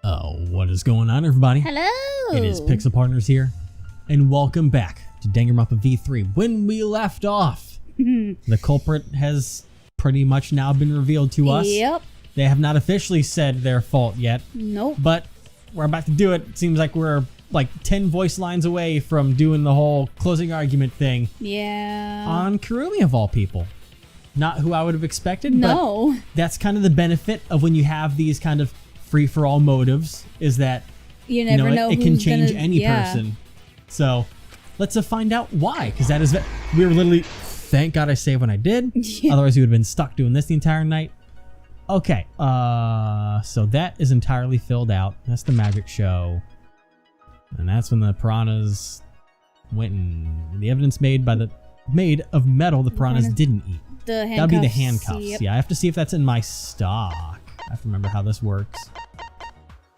What is going on, everybody? Hello! It is Pixel Partners here, and welcome back to Danganronpa V3. When we left off, the culprit has pretty much now been revealed to us. Yep. They have not officially said their fault yet. Nope. But we're about to do it. It seems like we're like 10 voice lines away from doing the whole closing argument thing. Yeah. On Kurumi, of all people. Not who I would have expected, No. but that's kind of the benefit of when you have these kind of free-for-all motives, is that You never know it who's can change gonna, any person. So let's find out why, because that is we were literally, thank God I saved when I did. Yeah. Otherwise we would have been stuck doing this the entire night. Okay, so that is entirely filled out. That's the magic show, and that's when the piranhas went and the evidence made of metal the piranhas didn't eat. The handcuffs. That'd be the handcuffs. Yep. Yeah, I have to see if that's in my stock. I have to remember how this works.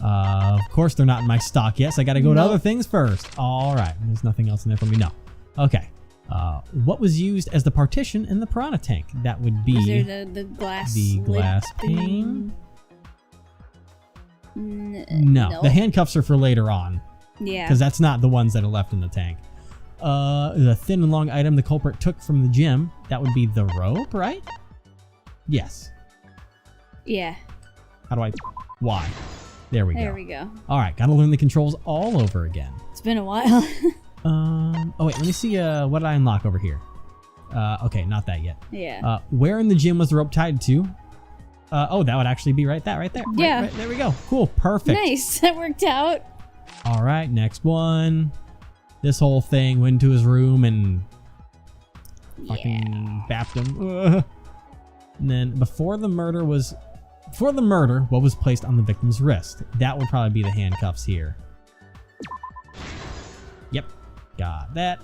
Of course they're not in my stock yet, so I gotta go to other things first. All right, there's nothing else in there for me. No. Okay. What was used as the partition in the piranha tank? That would be... Is there the glass the lid glass thing? pane? No. No, the handcuffs are for later on. Yeah. Because that's not the ones that are left in the tank. The thin and long item the culprit took from the gym, that would be the rope, right? Yes. Yeah. How do I... Why? There we go. There we go. All right, gotta learn the controls all over again. It's been a while. Oh wait, let me see, what did I unlock over here? Okay, not that yet. Yeah. Where in the gym was the rope tied to? Oh, that would actually be that right there. Yeah. Right, there we go. Cool, perfect. Nice. That worked out. All right, next one. This whole thing went into his room and fucking bapped him. Ugh. And then before the murder, what was placed on the victim's wrist? That would probably be the handcuffs here. Yep, got that.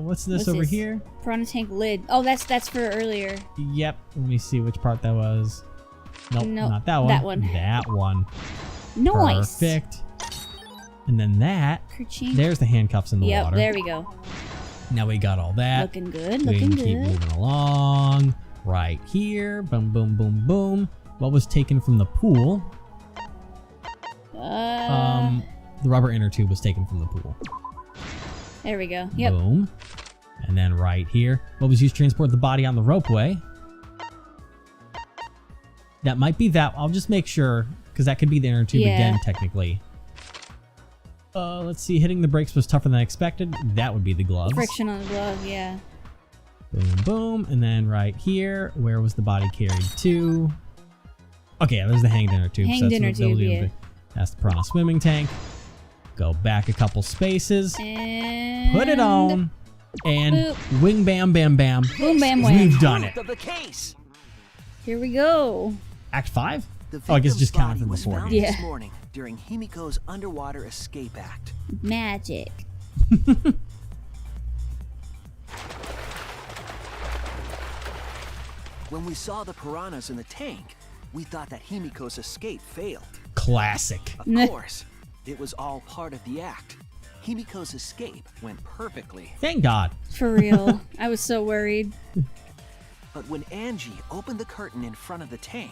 What's this over here? Piranha tank lid. Oh, that's for earlier. Yep, let me see which part that was. Nope, not that one. That one. That one. Nice. Perfect. And then that. Kerchink. There's the handcuffs in the water. Yep, there we go. Now we got all that. Looking good, We looking can keep good. moving along. Right here. Boom, boom, boom, boom. What was taken from the pool? The rubber inner tube was taken from the pool. There we go. Yep. Boom. And then right here. What was used to transport the body on the ropeway? That might be that. I'll just make sure, because that could be the inner tube again, technically. Let's see. Hitting the brakes was tougher than I expected. That would be the gloves. Friction on the glove, yeah. Boom, boom. And then right here, where was the body carried to? Okay, yeah, there's the hanged inner tube. Hanged inner tube, yeah. That's the piranha swimming tank. Go back a couple spaces. And... Put it on. And boop. Wing bam bam bam. Boom bam wham. We've done it. Of the case. Here we go. Act 5? The Oh, I guess just victim's counted body from was before. found Yeah. this morning during Himiko's underwater escape act. Magic. When we saw the piranhas in the tank, we thought that Himiko's escape failed. Classic. Of course, it was all part of the act. Himiko's escape went perfectly. Thank God. For real. I was so worried. But when Angie opened the curtain in front of the tank,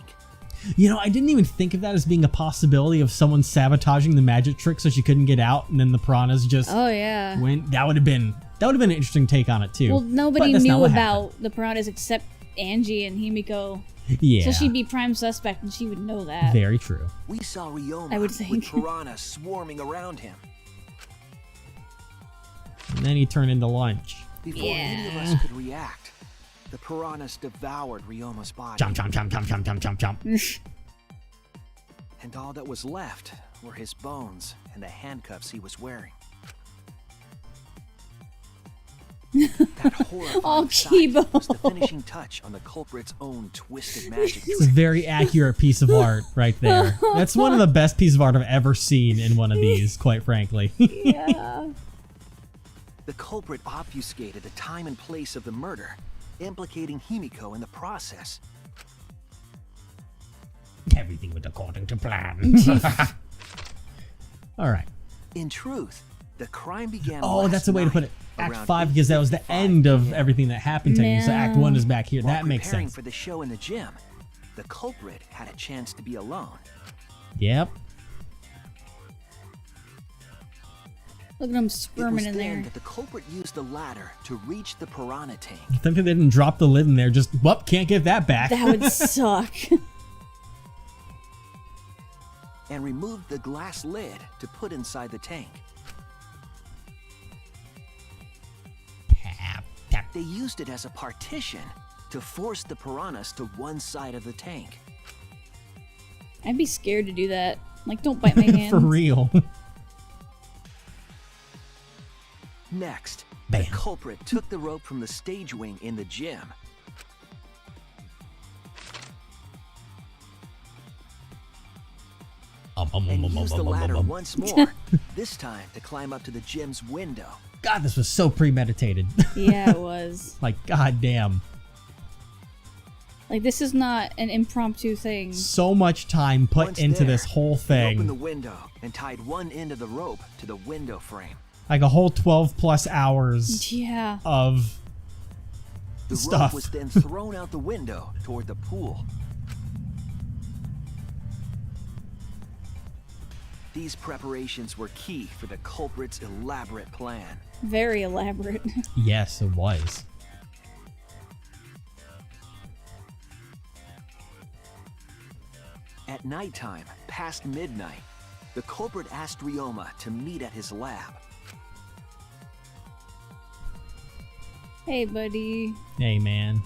You know, I didn't even think of that as being a possibility of someone sabotaging the magic trick so she couldn't get out, and then the piranhas just Oh, yeah. went. That would have been an interesting take on it too. Well, nobody But that's not knew what about happened. the piranhas except Angie and Himiko. Yeah. So she'd be prime suspect and she would know that. Very true. we saw Ryoma I would with think. piranhas swarming around him. And then he turned into lunch. Before any of us could react, the piranhas devoured Ryoma's body. Chomp, chomp, chomp, chomp, chomp, chomp, chomp, chomp. And all that was left were his bones and the handcuffs he was wearing. That horrifying Oh, sight Kibo. was the finishing touch on the culprit's own twisted magic It's a trick. very accurate piece of art right there. That's one of the best pieces of art I've ever seen in one of these, quite frankly. Yeah. The culprit obfuscated the time and place of the murder, implicating Himiko in the process. Everything went according to plan. All right. In truth, the crime began Oh, last that's a way to put it. night Act around 5, because that was the 8:55 end of p.m. everything that happened to me. So Act 1 is back here. While That makes preparing sense. for the show in the gym, the culprit had a chance to be alone. Yep. Look at him It was squirming in then there. that the culprit used the ladder to reach the piranha tank. I think they didn't drop the lid in there. Just, well, can't get that back. That would suck. And removed the glass lid to put inside the tank. Tap, tap. They used it as a partition to force the piranhas to one side of the tank. I'd be scared to do that. Like, don't bite my hand. For real. Next, Bam. the culprit took the rope from the stage wing in the gym. And used the ladder once more, this time to climb up to the gym's window. God, this was so premeditated. Yeah, it was. Like, goddamn. Like, this is not an impromptu thing. So much time put Once into there, this whole He opened the thing. window and tied one end of the rope to the window frame. Like a whole 12 plus hours Yeah. of The stuff. rope was then thrown out the window toward the pool. These preparations were key for the culprit's elaborate plan. Very elaborate. Yes, it was. At nighttime, past midnight, the culprit asked Ryoma to meet at his lab. Hey, buddy. Hey, man.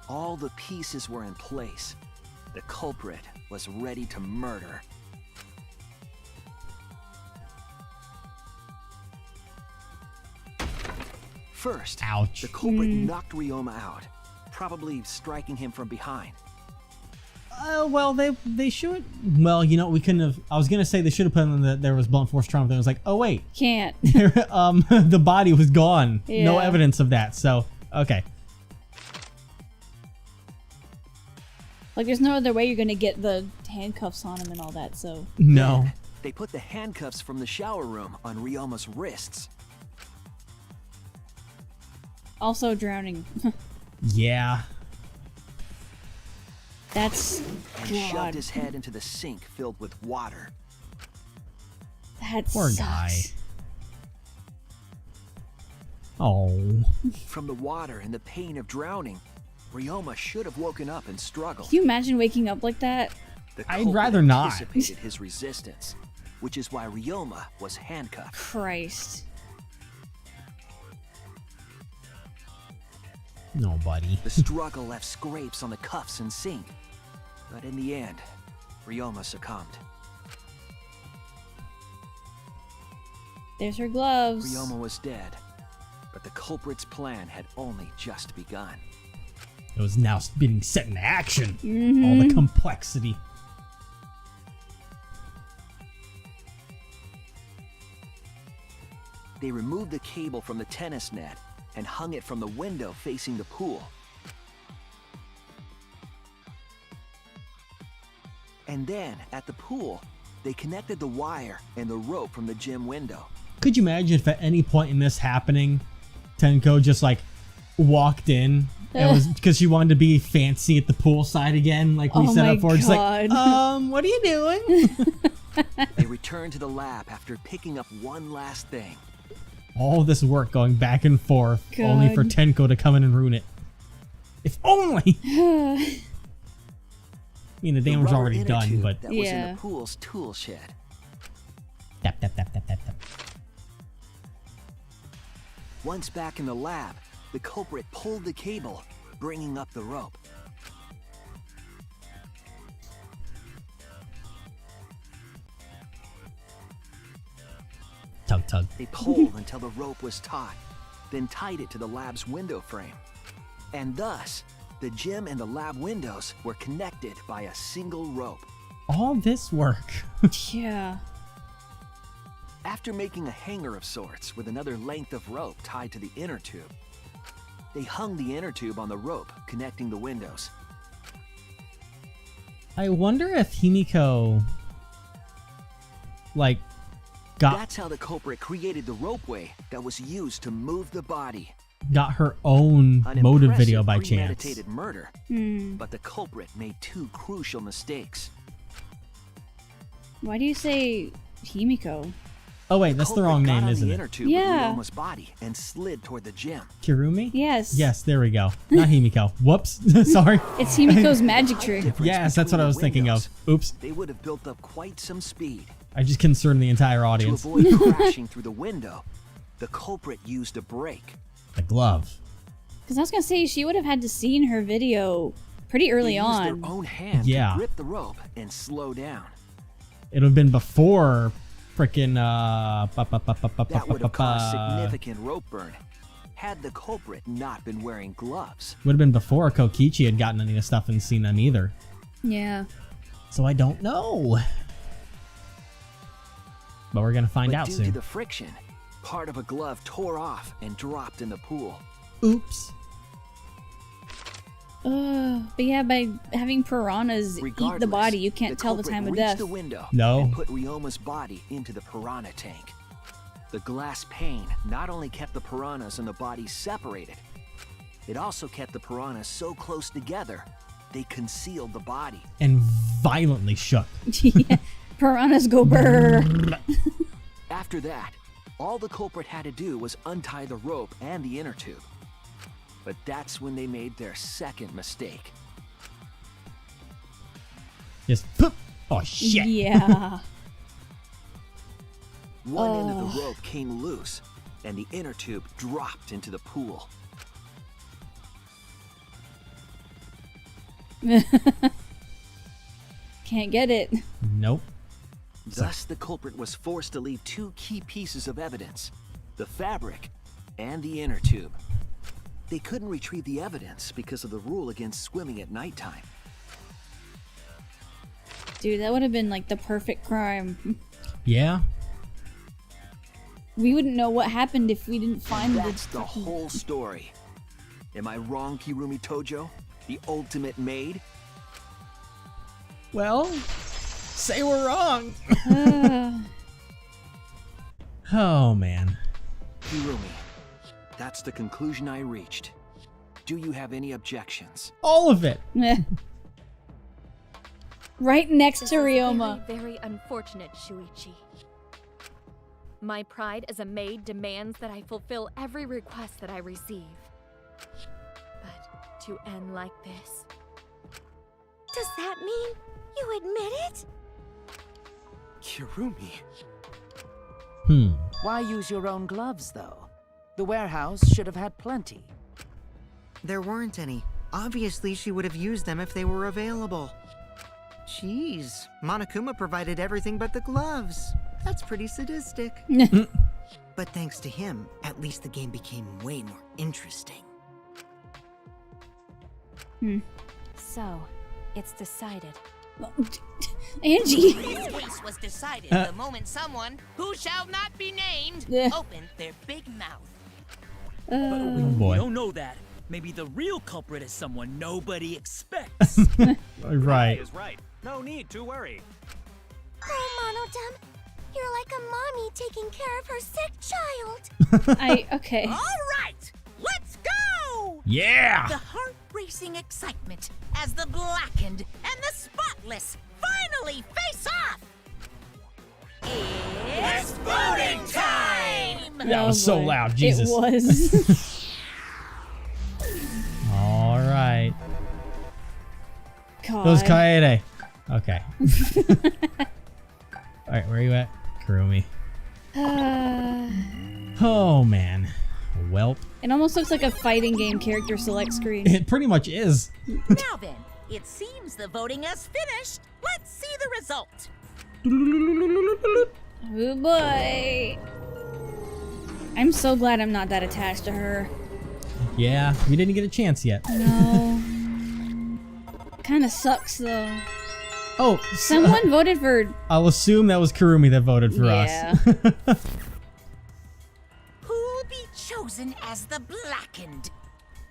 All the pieces were in place. The culprit was ready to murder. First, Ouch. the culprit knocked Ryoma out, probably striking him from behind. Well, they should. Well, you know, we couldn't have. I was gonna say they should have put in that there was blunt force trauma. Then I was like, oh wait, Can't. the body was gone. No Yeah. evidence of that. So okay. Like, there's no other way you're gonna get the handcuffs on him and all that, so. No. Then, they put the handcuffs from the shower room on Ryoma's wrists. Also drowning. Yeah. That's. And God. shoved his head into the sink filled with water. That Poor sucks. guy. Oh. From the water and the pain of drowning, Ryoma should have woken up and struggled. Can you imagine waking up like that? The I'd culprit rather not. anticipated his resistance, which is why Ryoma was handcuffed. Christ. No, buddy. The struggle left scrapes on the cuffs and sink, but in the end, Ryoma succumbed. There's her gloves. Ryoma was dead, but the culprit's plan had only just begun. It was now being set in action. All the complexity. They removed the cable from the tennis net and hung it from the window facing the pool. And then, at the pool, they connected the wire and the rope from the gym window. Could you imagine if at any point in this happening, Tenko just like walked in? It was because she wanted to be fancy at the poolside again, like we Oh set my up for. Just like, God. what are you doing? They returned to the lab after picking up one last thing. All this work going back and forth, only for God. Tenko to come in and ruin it. If only. I mean, the The damage was rubber already inner done, tube but that was in Yeah. the pool's tool shed. tap tap tap tap tap tap. Once back in the lab, the culprit pulled the cable, bringing up the rope. Tug tug. They pulled until the rope was taut, then tied it to the lab's window frame. And thus, the gym and the lab windows were connected by a single rope. All this work. Yeah. After making a hanger of sorts with another length of rope tied to the inner tube, they hung the inner tube on the rope connecting the windows. I wonder if Himiko, like, That's how the culprit created the ropeway that was used to move the body. got her own An motive impressive video by chance. premeditated murder, but the culprit made two crucial mistakes. Why do you say Himiko? Oh wait, that's the wrong Culprit got name, on isn't the it? inner tube Yeah. of Ryoma's body and slid toward the gym. Kirumi? Yes. Yes, there we go. Not Himiko. Whoops. Sorry. It's Himiko's magic trick. Difference Yes, that's what between I the was thinking of. windows. Oops. They would have built up quite some speed. I just concerned the entire To audience. avoid crashing through the window, the culprit used a brake. The glove. Because I was gonna say she would have had to seen her video pretty early They used on. their own hand Yeah. to grip the rope and slow down. It would have been before frickin' That would have caused significant rope burn had the culprit not been wearing gloves. Would have been before Kokichi had gotten any of the stuff and seen them either. Yeah. So I don't know. But we're gonna find But out due soon. to the friction, part of a glove tore off and dropped in the pool. Oops. But yeah, by having piranhas eat the Regardless, body, you can't the tell the culprit time of reached death. the window No. and put Ryoma's body into the piranha tank. The glass pane not only kept the piranhas and the body separated, it also kept the piranhas so close together they concealed the body. And violently shook. Yeah. Piranhas go brrr. After that, all the culprit had to do was untie the rope and the inner tube. But that's when they made their second mistake. Just poop. Oh shit. Yeah. One end of the rope came loose, and the inner tube dropped into the pool. Can't get it. Nope. Thus, the culprit was forced to leave two key pieces of evidence, the fabric and the inner tube. They couldn't retrieve the evidence because of the rule against swimming at nighttime. Dude, that would have been like the perfect crime. Yeah. We wouldn't know what happened if we didn't find That's the whole story. Am I wrong, Kirumi Tojo? The ultimate maid? Well, say we're wrong. Oh man. Kirumi, that's the conclusion I reached. Do you have any objections? All of it. Right next This to is Ryoma. very, very unfortunate, Shuichi. My pride as a maid demands that I fulfill every request that I receive. But to end like this... Does that mean you admit it? Kirumi. Why use your own gloves, though? The warehouse should have had plenty. There weren't any. Obviously, she would have used them if they were available. Jeez, Monokuma provided everything but the gloves. That's pretty sadistic. But thanks to him, at least the game became way more interesting. So, it's decided. Angie. This case was decided the moment someone, who shall not be named, opened their big mouth. Oh boy. We don't know that. Maybe the real culprit is someone nobody expects. Right. is right. No need to worry. Oh, Monodum, you're like a mommy taking care of her sick child. Okay. All right, let's go! Yeah. The heart-racing excitement as the blackened and the spotless finally face off. It's voting time! That was so boy. loud, Jesus. It was. All right. God. It was Kaede. Okay. All right, where are you at, Kurumi? Oh man. Welp. It almost looks like a fighting game character select screen. It pretty much is. Now then, it seems the voting has finished. Let's see the result. Oh boy. I'm so glad I'm not that attached to her. Yeah, we didn't get a chance yet. No. Kinda sucks though. Oh, Someone voted for... I'll assume that was Kurumi that voted for Yeah. us. Who'll be chosen as the blackened?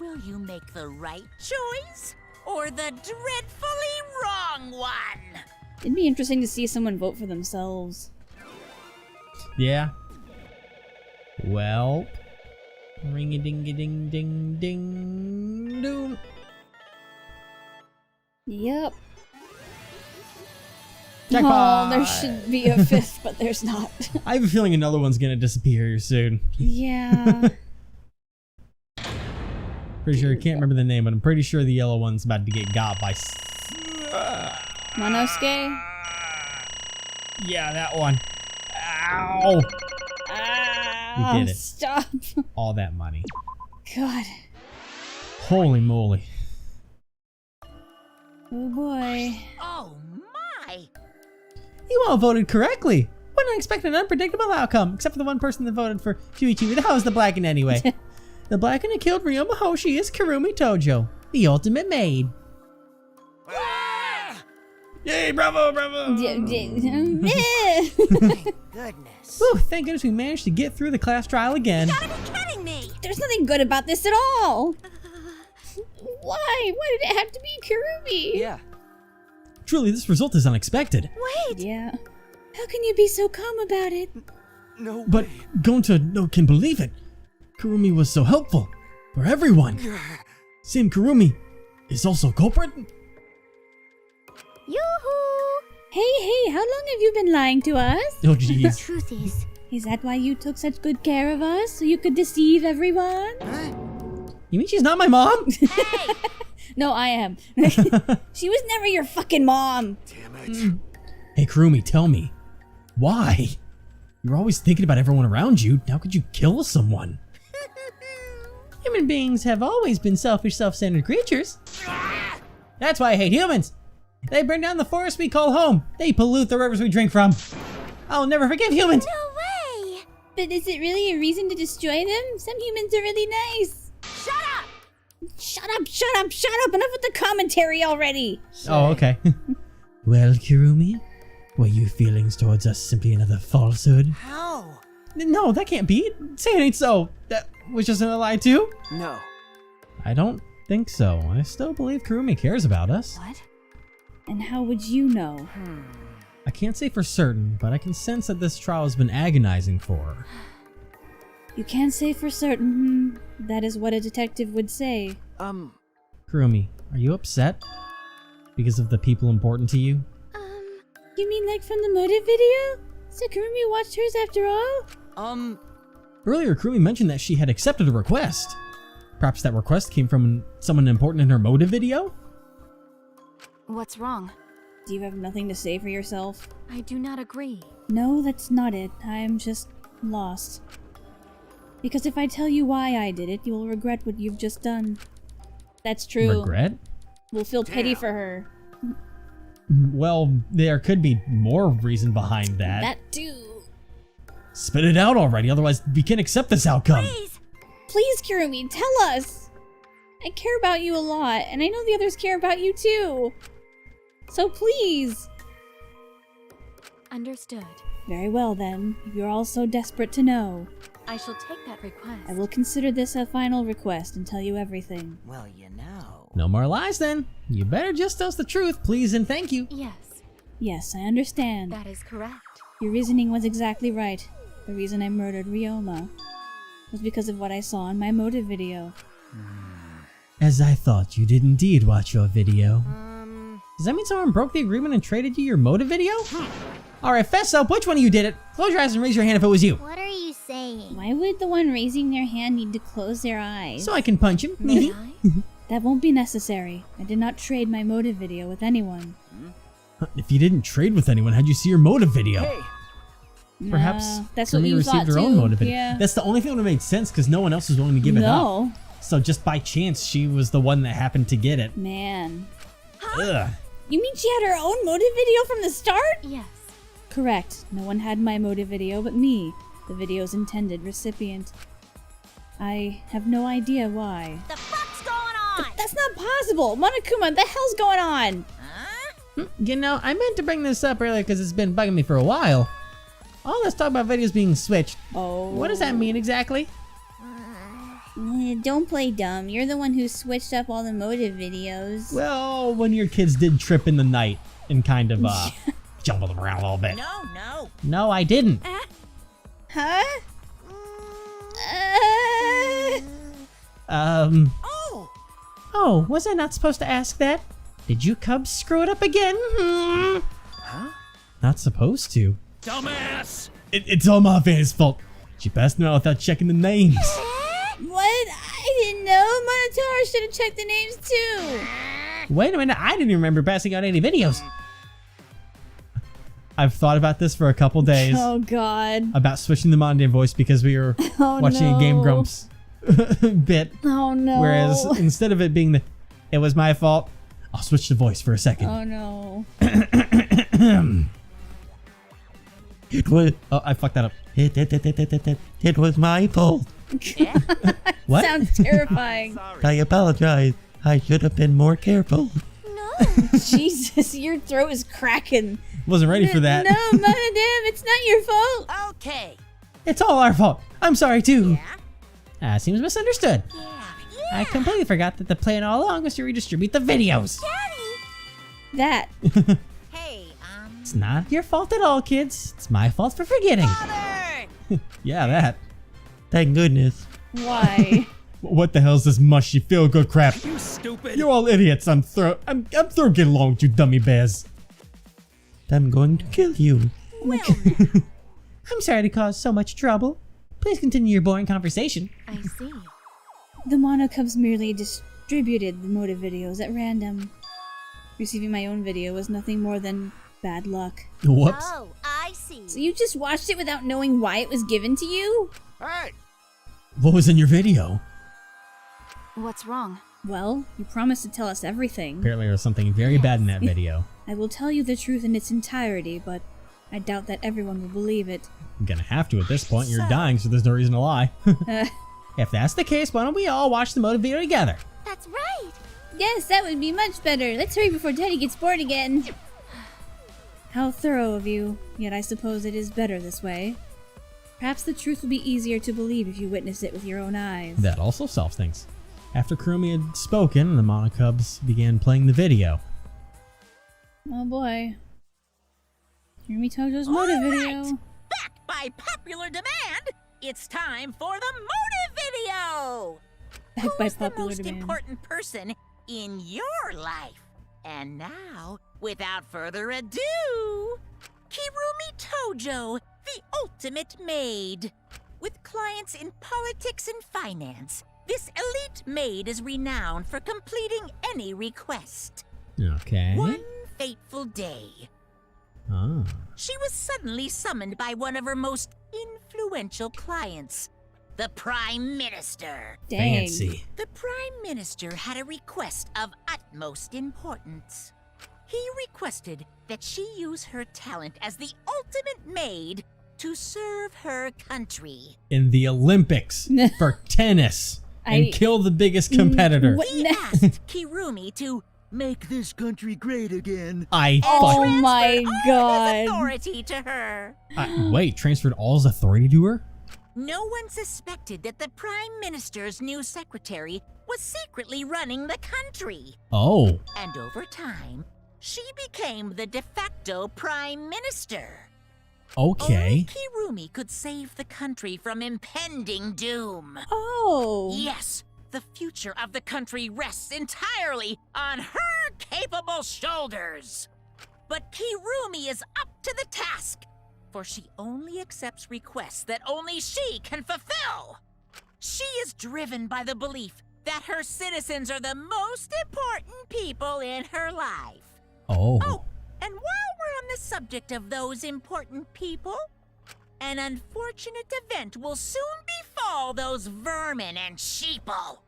Will you make the right choice or the dreadfully wrong one? It'd be interesting to see someone vote for themselves. Yeah. Well. Ring-a-ding-a-ding-ding-ding-doom. Yep. Jackpot! Oh, there should be a fifth, but there's not. I have a feeling another one's gonna disappear here soon. Yeah. Pretty sure I can't remember the name, but I'm pretty sure the yellow one's about to get got by. Monosuke? Yeah, that one. Ow! Ah, We did it. stop. All that money. God. Holy moly. Oh boy. Oh my! You all voted correctly. Wouldn't expect an unpredictable outcome, except for the one person that voted for Shuichi. That was the Blacken anyway. The Blacken who killed Ryoma Hoshi is Kurumi Tojo, the ultimate maid. Yay, bravo, bravo! Goodness. Whew, thank goodness we managed to get through the class trial again. You gotta be kidding me! There's nothing good about this at all. Why? Why did it have to be Kurumi? Yeah. Truly, this result is unexpected. Wait. Yeah. How can you be so calm about it? No. But Gonta no can believe it. Kurumi was so helpful for everyone. Same Kurumi is also culprit. Yoo-hoo! Hey, how long have you been lying to us? Oh jeez. Truth Is that why you took such good care of us? So you could deceive everyone? You mean she's not my mom? No, I am. She was never your fucking mom. Damn it. Hey Kurumi, tell me, why? You're always thinking about everyone around you. How could you kill someone? Human beings have always been selfish, self-centered creatures. That's why I hate humans. They burn down the forest we call home. They pollute the rivers we drink from. I'll never forgive humans. No way! But is it really a reason to destroy them? Some humans are really nice. Shut up! Shut up. Enough with the commentary already. Oh, okay. Well, Kurumi, were your feelings towards us simply another falsehood? How? No, that can't be. Say it ain't so. That was just a lie too? No. I don't think so. I still believe Kurumi cares about us. What? And how would you know? I can't say for certain, but I can sense that this trial has been agonizing for her. You can't say for certain. That is what a detective would say. Kurumi, are you upset? Because of the people important to you? You mean like from the motive video? So Kurumi watched hers after all? Earlier, Kurumi mentioned that she had accepted a request. Perhaps that request came from someone important in her motive video? What's wrong? Do you have nothing to say for yourself? I do not agree. No, that's not it. I'm just lost. Because if I tell you why I did it, you will regret what you've just done. That's true. Regret? We'll feel pity for her. Well, there could be more reason behind that. That too. Spit it out already, otherwise we can't accept this outcome. Please, Kurumi, tell us! I care about you a lot, and I know the others care about you too. So please! Understood. Very well then, if you're all so desperate to know. I shall take that request. I will consider this a final request and tell you everything. Well, you know. No more lies then. You better just tell us the truth, please and thank you. Yes, Yes, I understand. that is correct. Your reasoning was exactly right. The reason I murdered Ryoma was because of what I saw in my motive video. As I thought, you did indeed watch your video. Does that mean someone broke the agreement and traded you your motive video? Alright, fess up, which one of you did it? Close your eyes and raise your hand if it was you. What are you saying? Why would the one raising their hand need to close their eyes? So I can punch him. May I? That won't be necessary. I did not trade my motive video with anyone. If you didn't trade with anyone, how'd you see your motive video? Hey, Perhaps that's what Kurumi you received thought her own too. motive video. Yeah. That's the only thing that would have made sense because no one else was willing to give it up. No. So just by chance, she was the one that happened to get it. Man. Ugh. You mean she had her own motive video from the start? Yes. Correct. No one had my motive video but me, the video's intended recipient. I have no idea why. The fuck's going on? That's not possible! Monokuma, the hell's going on? You know, I meant to bring this up earlier because it's been bugging me for a while. All this talk about videos being switched. Oh. What does that mean exactly? Don't play dumb. You're the one who switched up all the motive videos. Well, when your kids did trip in the night and kind of jumble them around a little bit. No. No, I didn't. Huh? Oh, was I not supposed to ask that? Did you cubs screw it up again? Not supposed to. Dumbass! It's all Mafe's fault. She passed them out without checking the names. What? I didn't know. Monotaro should have checked the names too. Wait a minute, I didn't remember passing out any videos. I've thought about this for a couple days. Oh god. About switching the Monday voice because we were watching a Game Grumps bit. Oh no. Whereas instead of it being it was my fault, I'll switch the voice for a second. Oh no. It was. Oh, I fucked that up. It was my fault. What? Sounds terrifying. I apologize. I should have been more careful. No. Jesus, your throat is cracking. Wasn't ready for that. No, Monodam, it's not your fault. Okay. It's all our fault. I'm sorry too. Yeah? Seems misunderstood. Yeah. I completely forgot that the plan all along was to redistribute the videos. That. Hey, It's not your fault at all, kids. It's my fault for forgetting. Father! Yeah, that. Thank goodness. Why? What the hell's this mushy feel-good crap? You stupid! You're all idiots. I'm through getting along with you dummy bears. I'm going to kill you. Well, I'm sorry to cause so much trouble. Please continue your boring conversation. I see. The Mono Cubs merely distributed the motive videos at random. Receiving my own video was nothing more than bad luck. Whoops. Oh, I see. So you just watched it without knowing why it was given to you? Hey! What was in your video? What's wrong? Well, you promised to tell us everything. Apparently there was something very bad in that video. I will tell you the truth in its entirety, but I doubt that everyone will believe it. I'm gonna have to at this point. You're dying, so there's no reason to lie. If that's the case, why don't we all watch the motive video together? That's right. Yes, that would be much better. Let's hurry before Teddy gets bored again. How thorough of you, yet I suppose it is better this way. Perhaps the truth will be easier to believe if you witness it with your own eyes. That also solves things. After Kurumi had spoken, the Monocubs began playing the video. Oh boy. Kurumi Tojo's motive video. back by popular demand, it's time for the motive video! Back by Who's the popular most demand. important person in your life? And now, without further ado, Kirumi Tojo, the ultimate maid. With clients in politics and finance, this elite maid is renowned for completing any request. Okay. One fateful day, Ah. she was suddenly summoned by one of her most influential clients, the Prime Minister. Dang. Fancy. The Prime Minister had a request of utmost importance. He requested that she use her talent as the ultimate maid to serve her country. In the Olympics for tennis and kill the biggest competitor. He asked Kirumi to make this country great again. I Oh fuck. my All of god. his authority to her. Wait, transferred all his authority to her? No one suspected that the Prime Minister's new secretary was secretly running the country. Oh. And over time, she became the de facto Prime Minister. Okay. Only Kirumi could save the country from impending doom. Oh. Yes, the future of the country rests entirely on her capable shoulders. But Kirumi is up to the task, for she only accepts requests that only she can fulfill. She is driven by the belief that her citizens are the most important people in her life. Oh. Oh, and while we're on the subject of those important people, an unfortunate event will soon befall those vermin and sheeple.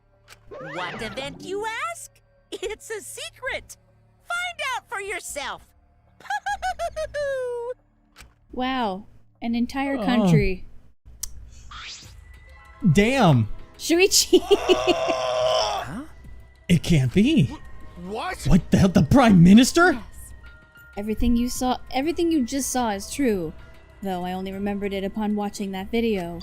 What event, you ask? It's a secret. Find out for yourself. Wow. An entire country. Damn. Shuichi. It can't be. What? What the hell? The Prime Minister? Everything you just saw is true. Though I only remembered it upon watching that video.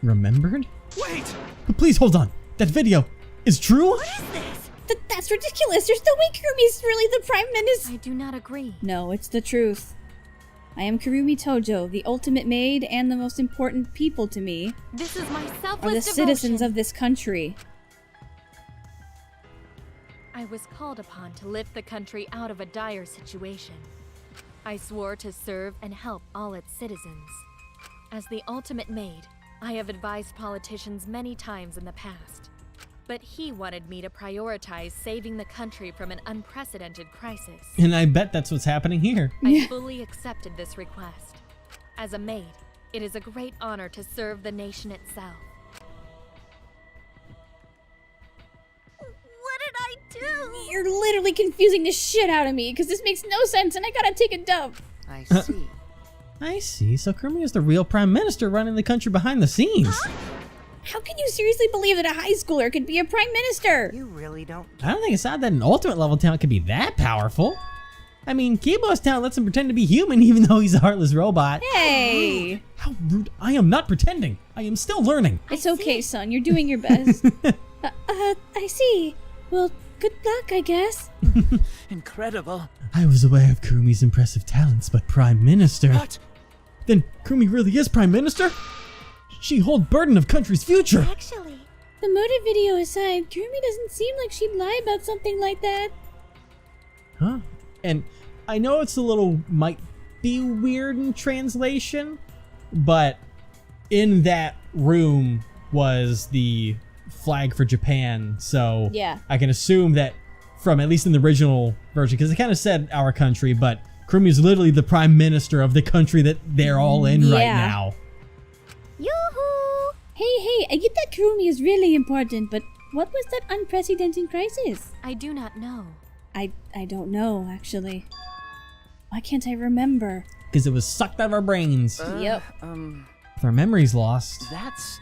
Remembered? Wait! But please hold on. That video is true? What is this? That's ridiculous. There's no way Kurumi's really the Prime Minister. I do not agree. No, it's the truth. I am Kurumi Tojo, the ultimate maid, and the most important people to me This is my selfless are the devotion. citizens of this country. I was called upon to lift the country out of a dire situation. I swore to serve and help all its citizens. As the ultimate maid, I have advised politicians many times in the past. But he wanted me to prioritize saving the country from an unprecedented crisis. And I bet that's what's happening here. I fully accepted this request. As a maid, it is a great honor to serve the nation itself. What did I do? You're literally confusing the shit out of me, because this makes no sense and I gotta take a dump. I see. I see. So Kurumi is the real prime minister running the country behind the scenes. How can you seriously believe that a high schooler could be a prime minister? You really don't. I don't think it's odd that an ultimate level talent could be that powerful. I mean, Kibo's talent lets him pretend to be human even though he's a heartless robot. Hey! How rude. I am not pretending. I am still learning. It's okay, son. You're doing your best. I see. Well, good luck, I guess. Incredible. I was aware of Kurumi's impressive talents, but prime minister... What? Then Kurumi really is prime minister? She holds burden of country's future. Actually, The motive video aside, Kurumi doesn't seem like she'd lie about something like that. Huh? And I know it's a little, might be weird in translation, but in that room was the flag for Japan, so Yeah. I can assume that from, at least in the original version, because it kind of said our country, but Kurumi is literally the prime minister of the country that they're all in right Yeah. now. yoo-hoo! Hey, I get that Kurumi is really important, but what was that unprecedented crisis? I do not know. I don't know, actually. Why can't I remember? Because it was sucked out of our brains. Yep. If our memory's lost. That's...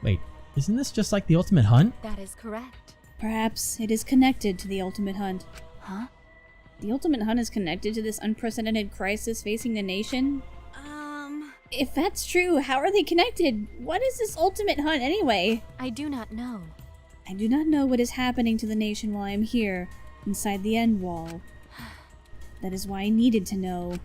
Wait, isn't this just like the Ultimate Hunt? That is correct. Perhaps it is connected to the Ultimate Hunt. Huh? The Ultimate Hunt is connected to this unprecedented crisis facing the nation? If that's true, how are they connected? What is this Ultimate Hunt anyway? I do not know. I do not know what is happening to the nation while I am here, inside the end wall. That is why I needed to know.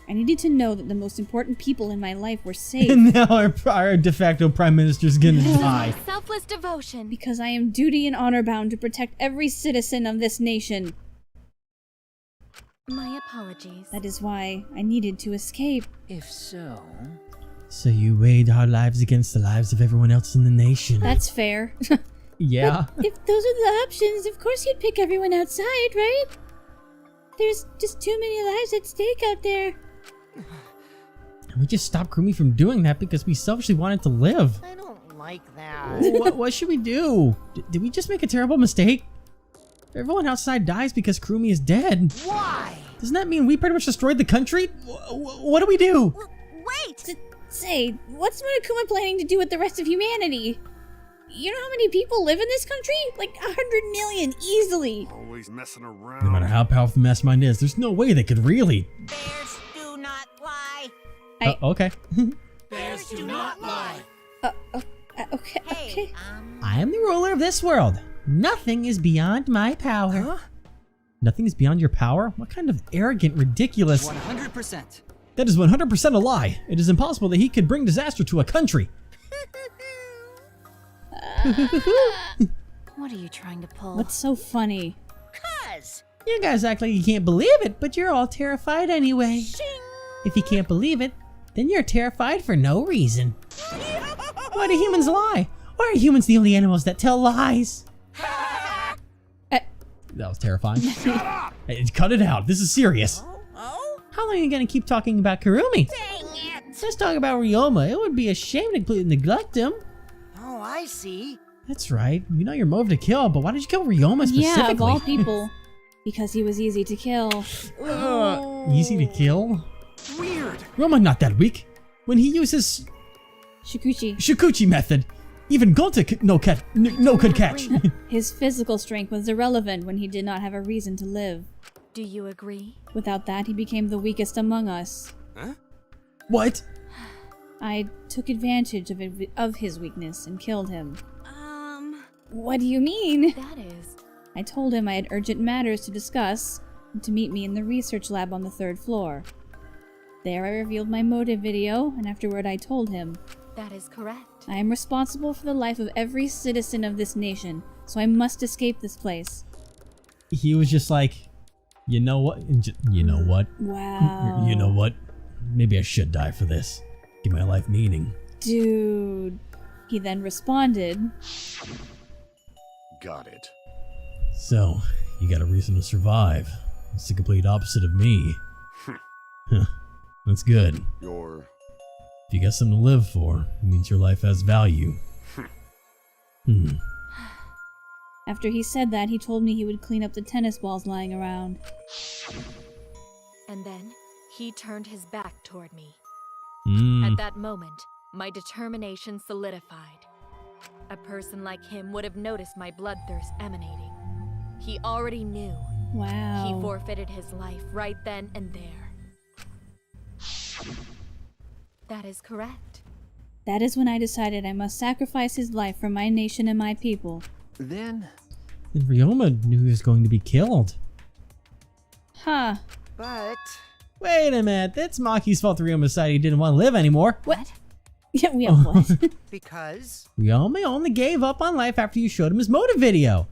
I needed to know that the most important people in my life were safe. And now our de facto prime minister's gonna die. Selfless devotion. Because I am duty and honor bound to protect every citizen of this nation. My apologies. That is why I needed to escape. If so... So you weighed our lives against the lives of everyone else in the nation. That's fair. Yeah. If those are the options, of course you'd pick everyone outside, right? There's just too many lives at stake out there. We just stopped Kurumi from doing that because we selfishly wanted to live. I don't like that. What should we do? Did we just make a terrible mistake? Everyone outside dies because Kurumi is dead. Why? Doesn't that mean we pretty much destroyed the country? What do we do? Wait! Say, what's Monokuma planning to do with the rest of humanity? You know how many people live in this country? Like 100 million, easily. Always messing around. No matter how powerful the mastermind is, there's no way they could really. Bears do not lie. Okay. Bears do not lie. Okay, okay. I am the ruler of this world. Nothing is beyond my power. Huh? Nothing is beyond your power? What kind of arrogant, ridiculous... 100%. That is 100% a lie. It is impossible that he could bring disaster to a country. What are you trying to pull? What's so funny? Cuz. You guys act like you can't believe it, but you're all terrified anyway. If you can't believe it, then you're terrified for no reason. Why do humans lie? Why are humans the only animals that tell lies? That was terrifying. Hey, cut it out. This is serious. Oh? How long are you going to keep talking about Kurumi? Dang it. Let's talk about Ryoma. It would be a shame to completely neglect him. Oh, I see. That's right. You know your motive to kill, but why did you kill Ryoma specifically? Yeah, of all people. Because he was easy to kill. Easy to kill? Weird. Ryoma not that weak. When he uses Shikuchi method, even Gonta could catch. His physical strength was irrelevant when he did not have a reason to live. Do you agree? Without that, he became the weakest among us. Huh? What? I took advantage of his weakness and killed him. What do you mean? That is. I told him I had urgent matters to discuss and to meet me in the research lab on the 3rd floor. There I revealed my motive video, and afterward I told him, That is correct. I am responsible for the life of every citizen of this nation, so I must escape this place. He was just like, You know what? You know what? Wow. You know what? Maybe I should die for this. Give my life meaning. Dude. He then responded. Got it. So, you got a reason to survive. It's the complete opposite of me. Huh. That's good. You're... If you got something to live for, it means your life has value. After he said that, he told me he would clean up the tennis balls lying around. And then, he turned his back toward me. Mm. At that moment, my determination solidified. A person like him would have noticed my bloodthirst emanating. He already knew. Wow. He forfeited his life right then and there. That is correct. That is when I decided I must sacrifice his life for my nation and my people. Then... And Ryoma knew he was going to be killed. Huh. But... Wait a minute, that's Maki's fault Ryoma decided he didn't want to live anymore. What? Yeah, we have what? Because... Ryoma only gave up on life after you showed him his motive video.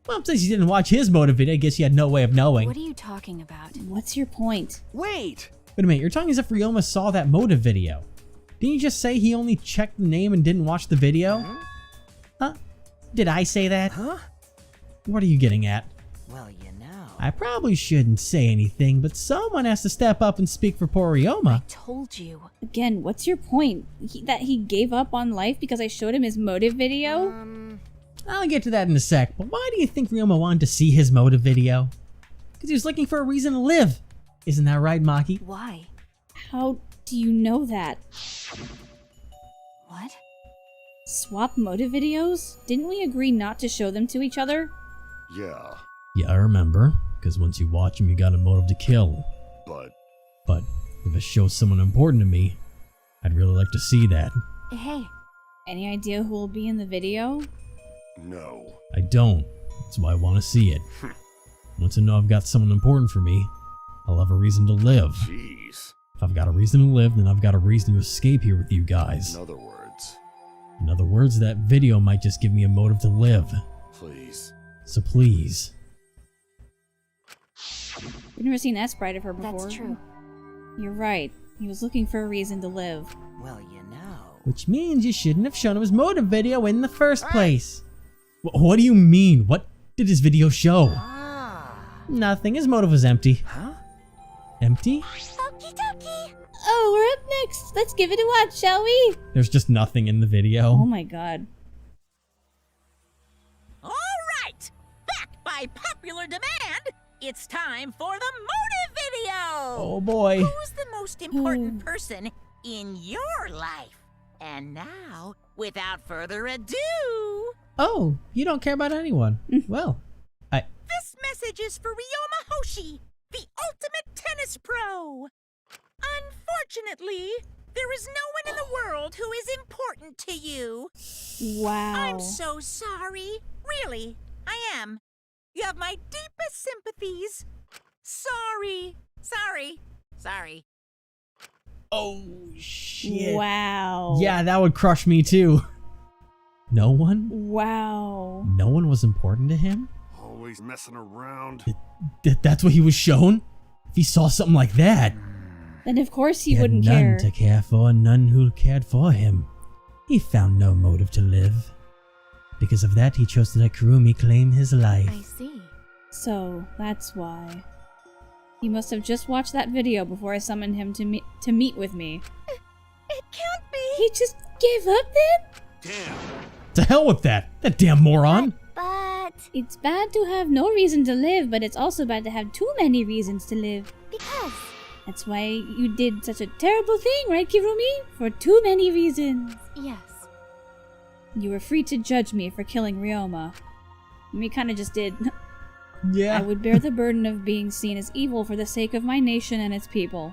Well, since you didn't watch his motive video, I guess you had no way of knowing. What are you talking about? What's your point? Wait! Wait a minute, you're talking as if Ryoma saw that motive video. Didn't you just say he only checked the name and didn't watch the video? Huh? Did I say that? Huh? What are you getting at? Well, you know... I probably shouldn't say anything, but someone has to step up and speak for poor Ryoma. I told you. Again, what's your point? That he gave up on life because I showed him his motive video? I'll get to that in a sec, but why do you think Ryoma wanted to see his motive video? Because he was looking for a reason to live. Isn't that right, Maki? Why? How do you know that? What? Swap motive videos? Didn't we agree not to show them to each other? Yeah, Yeah, I remember. Because once you watch him, you got a motive to kill. but If it shows someone important to me, I'd really like to see that. Hey. Any idea who will be in the video? no. I don't. That's why I want to see it. Once I know I've got someone important for me, I'll have a reason to live. Jeez. If I've got a reason to live, then I've got a reason to escape here with you guys. In other words, In other words, that video might just give me a motive to live. please. So please. We've never seen that sprite of her before. That's true. You're right. He was looking for a reason to live. Well, you know... Which means you shouldn't have shown him his motive video in the first place. What do you mean? What did his video show? Nothing. His motive was empty. Huh? Empty? Okie dokie. Oh, we're up next. Let's give it a watch, shall we? There's just nothing in the video. Oh my god. All right! Back by popular demand, it's time for the motive video! Oh boy. Who's the most important person in your life? And now, without further ado, Oh, you don't care about anyone. Well, this message is for Ryoma Hoshi, the ultimate tennis pro. Unfortunately, there is no one in the world who is important to you. Wow. I'm so sorry. Really, I am. You have my deepest sympathies. Sorry. oh shit. Wow. Yeah, that would crush me too. No one? Wow. No one was important to him? Always messing around. That's what he was shown? If he saw something like that. Then of course he He had wouldn't none care. to care for, none who cared for him. He found no motive to live. Because of that, he chose to let Kurumi claim his life. I see. So, that's why. He must have just watched that video before I summoned him to meet with me. It can't be. He just gave up then? Damn. To hell with that damn moron! But... It's bad to have no reason to live, but it's also bad to have too many reasons to live. Because... That's why you did such a terrible thing, right, Kirumi? For too many reasons. Yes. You were free to judge me for killing Ryoma. We kinda just did. Yeah. I would bear the burden of being seen as evil for the sake of my nation and its people.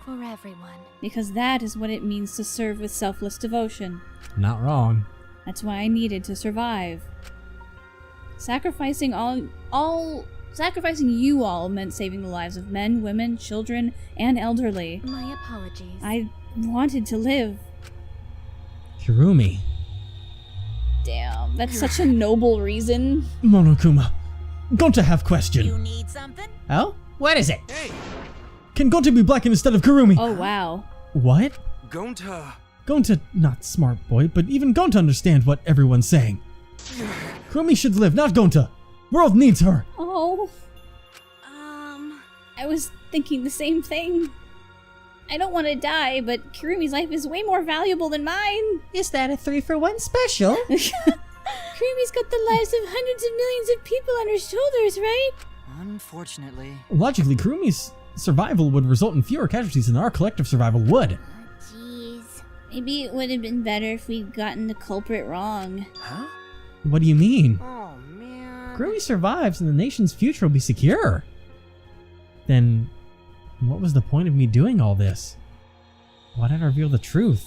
For everyone. Because that is what it means to serve with selfless devotion. Not wrong. That's why I needed to survive. Sacrificing you all meant saving the lives of men, women, children, and elderly. My apologies. I wanted to live. Kirumi. Damn, that's such a noble reason. Monokuma. Going to have question. You need something? Oh? What is it? Hey, Can Gonta be blackened instead of Kurumi? Oh, wow. What? Gonta. Gonta, not smart boy, but even Gonta understands what everyone's saying. Kurumi should live, not Gonta. World needs her. Oh. I was thinking the same thing. I don't want to die, but Kurumi's life is way more valuable than mine. Is that a 3-for-1 special? Kurumi's got the lives of hundreds of millions of people on her shoulders, right? Unfortunately. Logically, Kurumi's survival would result in fewer casualties than our collective survival would. Jeez. Maybe it would have been better if we'd gotten the culprit wrong. Huh? What do you mean? Oh, man. Kurumi survives and the nation's future will be secure. Then, what was the point of me doing all this? Why did I reveal the truth?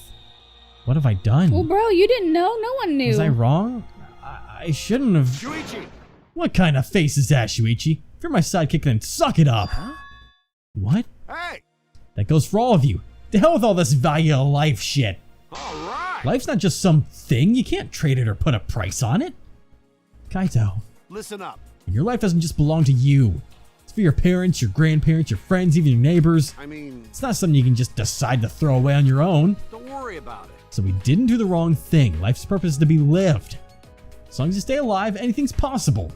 What have I done? Well, bro, you didn't know. No one knew. Was I wrong? I shouldn't have... Shuichi! What kind of face is that, Shuichi? If you're my sidekick, then suck it up. Huh? What? Hey! That goes for all of you. To hell with all this value of life shit. Alright! Life's not just some thing. You can't trade it or put a price on it. Kaito, Listen up. your life doesn't just belong to you. It's for your parents, your grandparents, your friends, even your neighbors. I mean, It's not something you can just decide to throw away on your own. don't worry about it. So we didn't do the wrong thing. Life's purpose is to be lived. As long as you stay alive, anything's possible.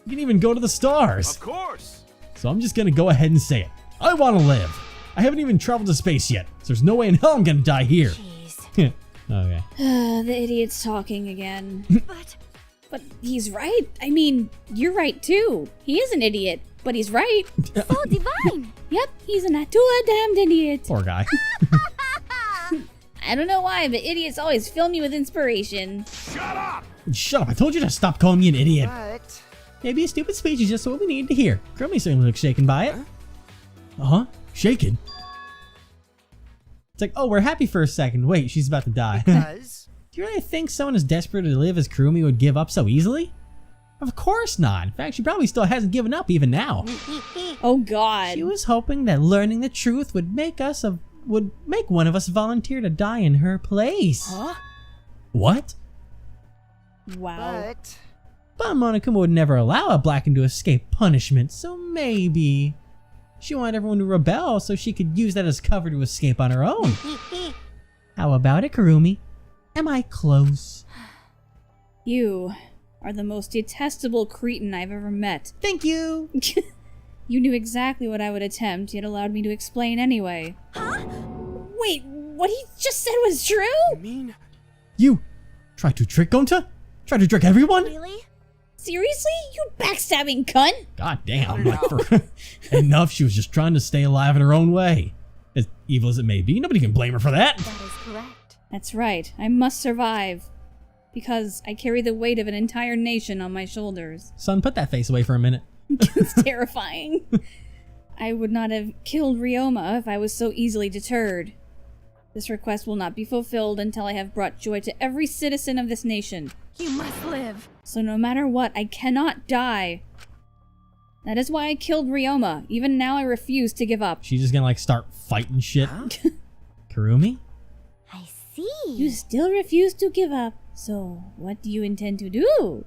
You can even go to the stars. Of course! So I'm just gonna go ahead and say it. I want to live. I haven't even traveled to space yet, so there's no way in hell I'm gonna die here. Jeez. Okay. The idiot's talking again. But But he's right. I mean, you're right too. He is an idiot, but he's right. so divine. Yep, he's a Natua damned idiot. Poor guy. I don't know why, but idiots always fill me with inspiration. Shut up! Shut up, I told you to stop calling me an idiot. But Maybe a stupid speech is just what we need to hear. Kurumi certainly looks shaken by it. Uh-huh, shaken? It's like, oh, we're happy for a second. Wait, she's about to die. because Do you really think someone as desperate to live as Kurumi would give up so easily? Of course not. In fact, she probably still hasn't given up even now. Oh God. She was hoping that learning the truth would make one of us volunteer to die in her place. Huh? What? Wow. But Monokuma would never allow a Blackened to escape punishment, so maybe she wanted everyone to rebel so she could use that as cover to escape on her own. How about it, Kurumi? Am I close? You are the most detestable cretin I've ever met. Thank you. You knew exactly what I would attempt, yet allowed me to explain anyway. Huh? Wait, what he just said was true? I mean, You tried to trick Gonta? Tried to trick everyone? Really? Seriously? You backstabbing cunt? God damn, like for enough, she was just trying to stay alive in her own way. As evil as it may be, nobody can blame her for that. That is correct. That's right, I must survive. Because I carry the weight of an entire nation on my shoulders. Son, put that face away for a minute. It's terrifying. I would not have killed Ryoma if I was so easily deterred. This request will not be fulfilled until I have brought joy to every citizen of this nation. You must live. So no matter what, I cannot die. That is why I killed Ryoma. Even now I refuse to give up. She's just gonna like start fighting shit. Kurumi? I see. You still refuse to give up. So what do you intend to do?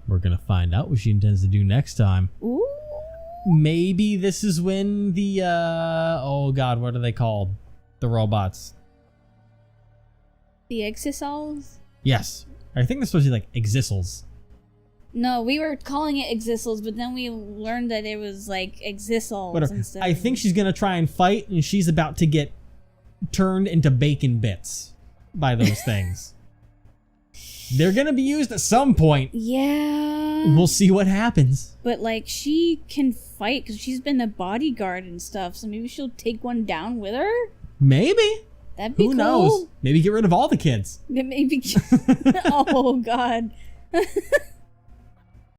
We're gonna find out what she intends to do next time. Ooh. Maybe this is when the, oh god, what are they called? The robots. The Exisals? Yes. I think they're supposed to be like Exisals. No, we were calling it Exisals, but then we learned that it was like Exisals Whatever. instead. I think she's gonna try and fight, and she's about to get turned into bacon bits by those things. They're gonna be used at some point. Yeah. We'll see what happens. But like she can fight because she's been a bodyguard and stuff, so maybe she'll take one down with her? Maybe. That'd be Who cool. knows? Maybe get rid of all the kids. Maybe. Oh god.